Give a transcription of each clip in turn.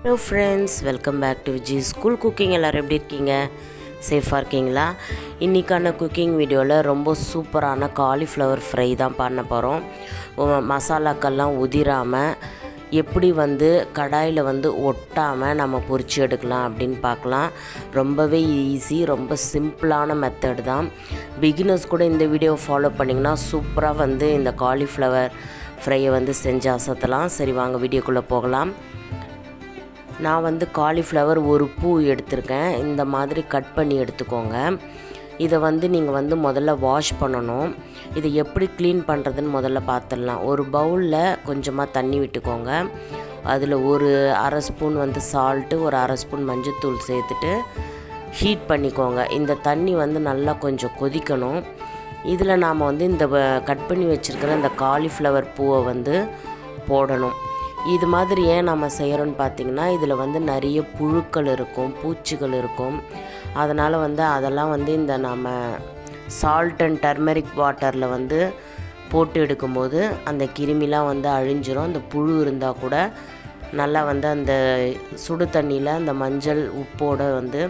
Hello friends, welcome back to Vijis School Cooking. எல்லாரும் எப்படி இருக்கீங்க? சேஃபாக இருக்கீங்களா? இன்றைக்கான குக்கிங் வீடியோவில் ரொம்ப சூப்பரான காலிஃப்ளவர் ஃப்ரை தான் பண்ண போகிறோம். மசாலாக்கள்லாம் உதிராமல் எப்படி கடாயில் ஒட்டாமல் நம்ம பொரிச்சு எடுக்கலாம் அப்படின்னு பார்க்கலாம். ரொம்பவே ஈஸி, ரொம்ப சிம்பிளான மெத்தட் தான். பிகினர்ஸ் கூட இந்த வீடியோவை ஃபாலோ பண்ணிங்கன்னா சூப்பராக இந்த காலிஃப்ளவர் ஃப்ரையை செஞ்சு அசத்தலாம். சரி, வாங்க வீடியோக்குள்ளே போகலாம். நான் காலிஃப்ளவர் ஒரு பூ எடுத்திருக்கேன். இந்த மாதிரி கட் பண்ணி எடுத்துக்கோங்க. இதை நீங்கள் முதல்ல வாஷ் பண்ணணும். இதை எப்படி க்ளீன் பண்ணுறதுன்னு முதல்ல பார்த்துடலாம். ஒரு பவுலில் கொஞ்சமாக தண்ணி விட்டுக்கோங்க. அதில் ஒரு அரை ஸ்பூன் சால்ட்டு, ஒரு அரை ஸ்பூன் மஞ்சள்தூள் சேர்த்துட்டு ஹீட் பண்ணிக்கோங்க. இந்த தண்ணி நல்லா கொஞ்சம் கொதிக்கணும். இதில் நாம் இந்த கட் பண்ணி வச்சுருக்கிற இந்த காலிஃப்ளவர் பூவை போடணும். இது மாதிரி ஏன் நம்ம செய்கிறோன்னு பார்த்திங்கன்னா, இதில் நிறைய புழுக்கள் இருக்கும், பூச்சிகள் இருக்கும். அதனால் அதெல்லாம் இந்த நம்ம சால்ட் அண்ட் டர்மரிக் வாட்டரில் போட்டு எடுக்கும்போது அந்த கிருமிலாம் அழிஞ்சிரும். அந்த புழு இருந்தால் கூட நல்லா அந்த சுடு தண்ணியில் அந்த மஞ்சள் உப்போடு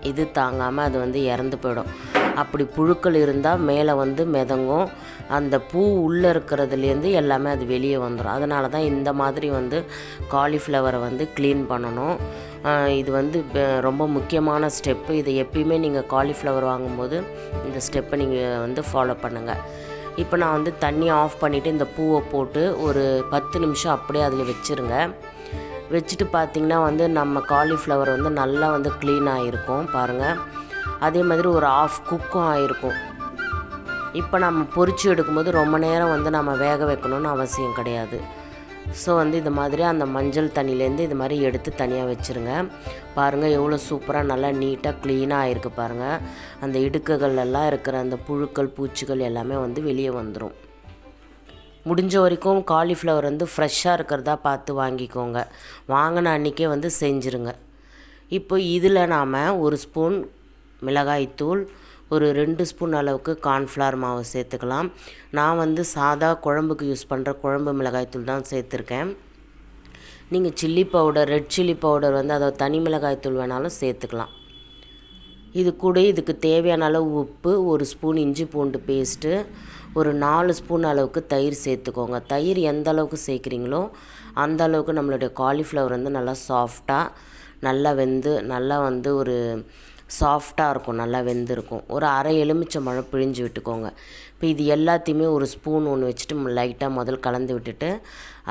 இது தாங்காமல் அது இறந்து போயிடும். அப்படி புழுக்கள் இருந்தால் மேலே மிதங்கும். அந்த பூ உள்ளே இருக்கிறதுலேருந்து எல்லாமே அது வெளியே வந்துடும். அதனால தான் இந்த மாதிரி காலிஃப்ளவரை க்ளீன் பண்ணணும். இது ரொம்ப முக்கியமான ஸ்டெப்பு. இதை எப்பயுமே நீங்கள் காலிஃப்ளவர் வாங்கும்போது இந்த ஸ்டெப்பை நீங்கள் ஃபாலோ பண்ணுங்கள். இப்போ நான் தண்ணி ஆஃப் பண்ணிவிட்டு இந்த பூவை போட்டு ஒரு 10 நிமிஷம் அப்படியே அதில் வச்சுருங்க. வச்சுட்டு பார்த்திங்கன்னா நம்ம காலிஃப்ளவர் நல்லா க்ளீன் ஆகிருக்கும் பாருங்கள். அதே மாதிரி ஒரு ஆஃப் குக்கும் ஆகிருக்கும். இப்போ நம்ம பொரிச்சு எடுக்கும்போது ரொம்ப நேரம் நம்ம வேக வைக்கணும்னு அவசியம் கிடையாது. ஸோ இது மாதிரி அந்த மஞ்சள் தண்ணியிலேருந்து இது மாதிரி எடுத்து தனியாக வச்சுருங்க. பாருங்கள் எவ்வளோ சூப்பராக நல்லா நீட்டாக க்ளீனாக ஆகிருக்கு பாருங்கள். அந்த இடுக்குகள் எல்லாம் இருக்கிற அந்த புழுக்கள் பூச்சிகள் எல்லாமே வெளியே வந்துடும். முடிஞ்ச வரைக்கும் காலிஃப்ளவர் ஃப்ரெஷ்ஷாக இருக்கிறதா பார்த்து வாங்கிக்கோங்க. வாங்கின அன்றைக்கே செஞ்சுருங்க. இப்போ இதில் நாம் ஒரு ஸ்பூன் மிளகாய்த்தூள், ஒரு 2 ஸ்பூன் அளவுக்கு கார்ன்ஃப்ளவர் மாவு சேர்த்துக்கலாம். நான் சாதா குழம்புக்கு யூஸ் பண்ணுற குழம்பு மிளகாய்த்தூள் தான் சேர்த்துருக்கேன். நீங்கள் chilli powder, red chilli powder அதாவது தனி மிளகாய்த்தூள் வேணாலும் சேர்த்துக்கலாம். இது கூட இதுக்கு தேவையான அளவு உப்பு, ஒரு ஸ்பூன் இஞ்சி பூண்டு பேஸ்ட்டு, ஒரு 4 ஸ்பூன் அளவுக்கு தயிர் சேர்த்துக்கோங்க. தயிர் எந்த அளவுக்கு சேர்க்குறீங்களோ அந்த அளவுக்கு நம்மளுடைய காலிஃப்ளவர் நல்லா சாஃப்டாக நல்லா வெந்து நல்லா ஒரு சாஃப்டாக இருக்கும், நல்லா வெந்திருக்கும். ஒரு அரை எலுமிச்சம்பழம் பிழிஞ்சு விட்டுக்கோங்க. இப்போ இது எல்லாத்தையுமே ஒரு ஸ்பூன் ஒன்று வச்சுட்டு லைட்டாக முதல் கலந்து விட்டுட்டு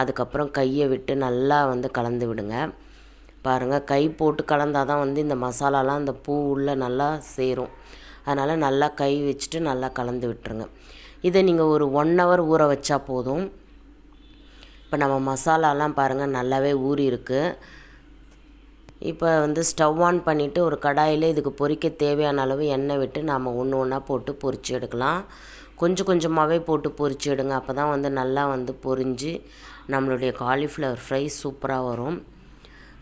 அதுக்கப்புறம் கையை விட்டு நல்லா கலந்து விடுங்க. பாருங்கள், கை போட்டு கலந்தால் தான் இந்த மசாலாலாம் அந்த பூ உள்ளே நல்லா சேரும். அதனால் நல்லா கை வச்சுட்டு நல்லா கலந்து விட்டுருங்க. இதை நீங்கள் ஒரு 1 ஹவர் ஊற வச்சா போதும். இப்போ நம்ம மசாலாலாம் பாருங்கள் நல்லாவே ஊறி இருக்குது. இப்போ ஸ்டவ் ஆன் பண்ணிவிட்டு ஒரு கடாயில் இதுக்கு பொரிக்க தேவையான அளவு எண்ணெய் விட்டு நாம் ஒன்று ஒன்றா போட்டு பொரிச்சு எடுக்கலாம். கொஞ்சம் கொஞ்சமாகவே போட்டு பொரிச்சு எடுங்க. அப்போ தான் நல்லா பொரிஞ்சு நம்மளுடைய காலிஃப்ளவர் ஃப்ரை சூப்பராக வரும்.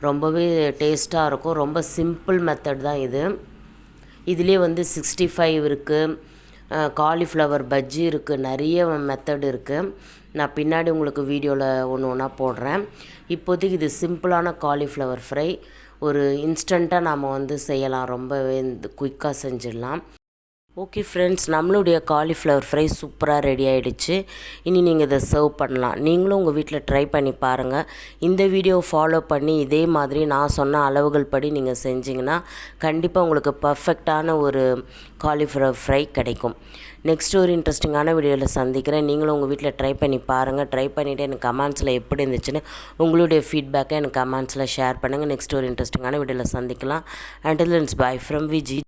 ரொம்பவே டேஸ்ட்டாக இருக்கும். ரொம்ப சிம்பிள் மெத்தட் தான் இது. இதுலேயே 65 இருக்குது, காலிஃப்ளவர் பஜ்ஜி இருக்குது, நிறைய மெத்தட் இருக்குது. நான் பின்னாடி உங்களுக்கு வீடியோவில் ஒன்று ஒன்றா போடுறேன். இப்போதைக்கு இது சிம்பிளான காலிஃப்ளவர் ஃப்ரை. ஒரு இன்ஸ்டண்ட்டாக நாம் செய்யலாம். ரொம்பவே குயிக்காக செஞ்சிடலாம். ஓகே ஃப்ரெண்ட்ஸ், நம்மளுடைய காலிஃப்ளவர் ஃப்ரை சூப்பராக ரெடி ஆகிடுச்சு. இனி நீங்கள் இதை சர்வ் பண்ணலாம். நீங்களும் உங்கள் வீட்டில் ட்ரை பண்ணி பாருங்கள். இந்த வீடியோவை ஃபாலோ பண்ணி இதே மாதிரி நான் சொன்ன அளவுகள் படி நீங்கள் செஞ்சிங்கன்னா கண்டிப்பாக உங்களுக்கு பர்ஃபெக்டான ஒரு காலிஃப்ளவர் ஃப்ரை கிடைக்கும். நெக்ஸ்ட் ஒரு இன்ட்ரெஸ்டிங்கான வீடியோவில் சந்திக்கிறேன். நீங்களும் உங்கள் வீட்டில் ட்ரை பண்ணி பாருங்கள். ட்ரை பண்ணிவிட்டு எனக்கு கமெண்ட்ஸில் எப்படி இருந்துச்சுன்னு உங்களுடைய ஃபீட்பேக்கை எனக்கு கமெண்ட்ஸில் ஷேர் பண்ணுங்கள். நெக்ஸ்ட் ஒரு இன்ட்ரெஸ்டிங்கான வீடியோவில் சந்திக்கலாம். Until then by from Viji.